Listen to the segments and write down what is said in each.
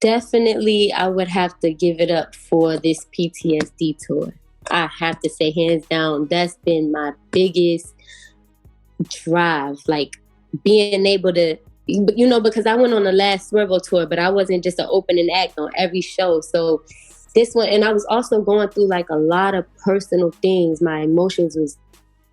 Definitely, I would have to give it up for this PTSD tour. I have to say, hands down, that's been my biggest drive. Like being able to, because I went on the last Swervo tour, but I wasn't just an opening act on every show. So this one, and I was also going through like a lot of personal things. My emotions was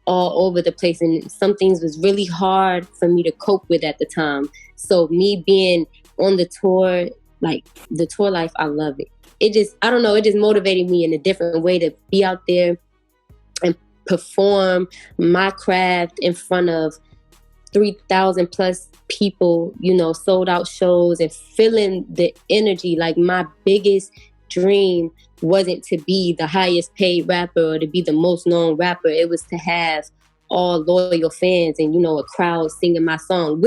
all over the place, and some things was really hard for me to cope with at the time. So me being on the tour, like the tour life, I love it. It just, I don't know, it just motivated me in a different way to be out there and perform my craft in front of 3,000 plus people, sold out shows and feeling the energy. Like my biggest dream wasn't to be the highest paid rapper or to be the most known rapper. It was to have all loyal fans and, a crowd singing my song,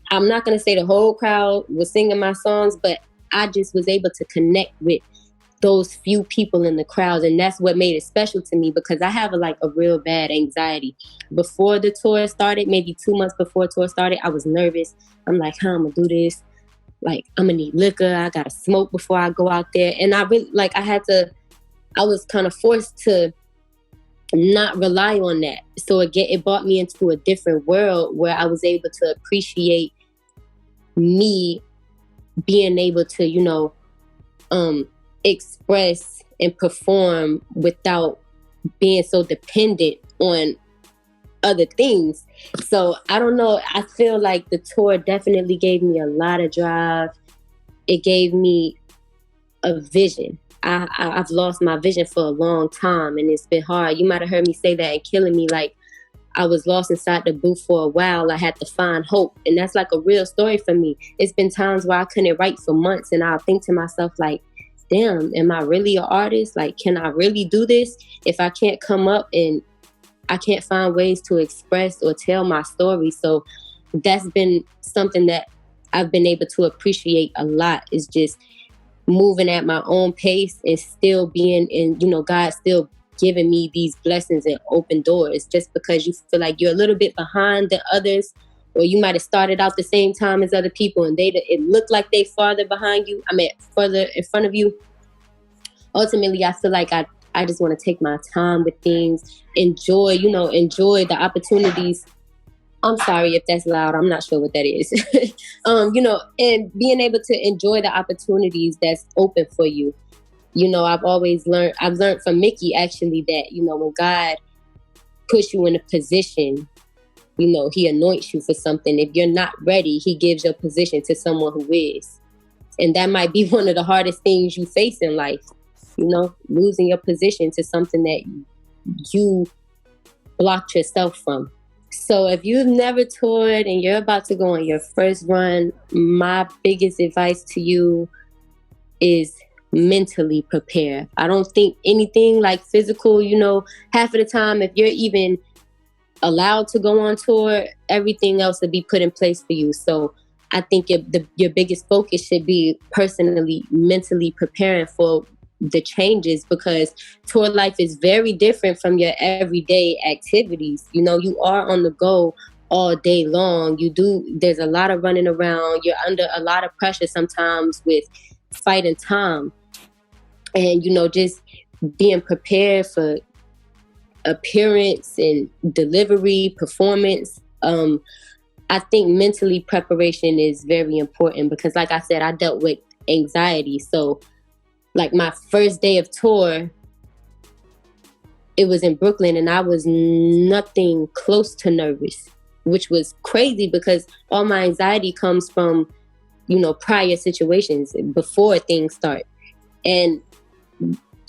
I'm not going to say the whole crowd was singing my songs, but I just was able to connect with those few people in the crowd. And that's what made it special to me, because I have a real bad anxiety. Before the tour started, maybe 2 months before tour started, I was nervous. I'm like, how I'm going to do this? Like, I'm going to need liquor. I got to smoke before I go out there. And I really, I was kind of forced to not rely on that. So it brought me into a different world where I was able to appreciate me being able to, express and perform without being so dependent on other things. So I don't know. I feel like the tour definitely gave me a lot of drive. It gave me a vision. I've lost my vision for a long time, and it's been hard. You might have heard me say that in Killing Me, like I was lost inside the booth for a while. I had to find hope, and that's like a real story for me. It's been times where I couldn't write for months, and I'll think to myself like, damn, am I really an artist? Like, can I really do this if I can't come up and I can't find ways to express or tell my story? So that's been something that I've been able to appreciate a lot, is just moving at my own pace and still being in, God still giving me these blessings and open doors. Just because you feel like you're a little bit behind the others, or you might have started out the same time as other people and it looked like they farther behind you, further in front of you. Ultimately, I feel like I just want to take my time with things, enjoy the opportunities. I'm sorry if that's loud. I'm not sure what that is. And being able to enjoy the opportunities that's open for you. I've learned from Mickey actually that, when God puts you in a position, he anoints you for something. If you're not ready, he gives your position to someone who is. And that might be one of the hardest things you face in life, losing your position to something that you blocked yourself from. So if you've never toured and you're about to go on your first run, my biggest advice to you is mentally prepare. I don't think anything like physical, half of the time, if you're even allowed to go on tour, everything else will be put in place for you. So I think your biggest focus should be personally, mentally preparing for the changes, because tour life is very different from your everyday activities. You are on the go all day long. There's a lot of running around. You're under a lot of pressure sometimes with fighting time. And, just being prepared for appearance and delivery, performance. I think mentally preparation is very important, because like I said, I dealt with anxiety. So like my first day of tour, it was in Brooklyn, and I was nothing close to nervous, which was crazy because all my anxiety comes from, prior situations before things start. And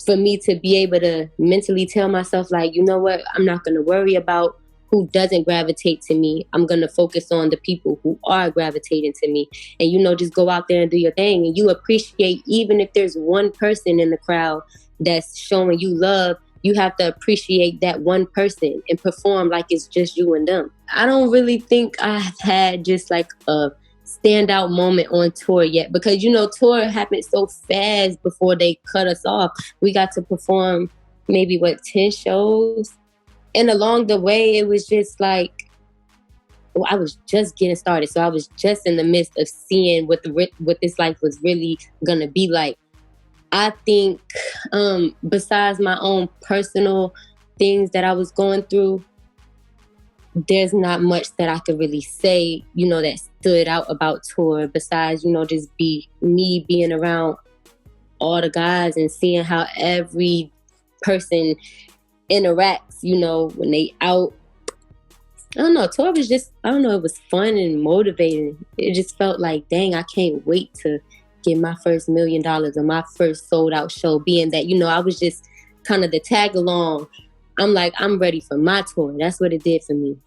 for me to be able to mentally tell myself, like, you know what, I'm not going to worry about who doesn't gravitate to me. I'm going to focus on the people who are gravitating to me. And, just go out there and do your thing. And you appreciate, even if there's one person in the crowd that's showing you love, you have to appreciate that one person and perform like it's just you and them. I don't really think I've had just like a standout moment on tour yet, because, tour happened so fast before they cut us off. We got to perform maybe 10 shows. And along the way, it was just like, I was just getting started. So I was just in the midst of seeing what this life was really gonna be like. I think besides my own personal things that I was going through, there's not much that I could really say, that stood out about tour besides, just me being around all the guys and seeing how every person interacts, when they out. I don't know, tour was just, it was fun and motivating. It just felt like, dang, I can't wait to get my first $1 million or my first sold out show, being that, I was just kind of the tag along. I'm like, I'm ready for my tour. That's what it did for me.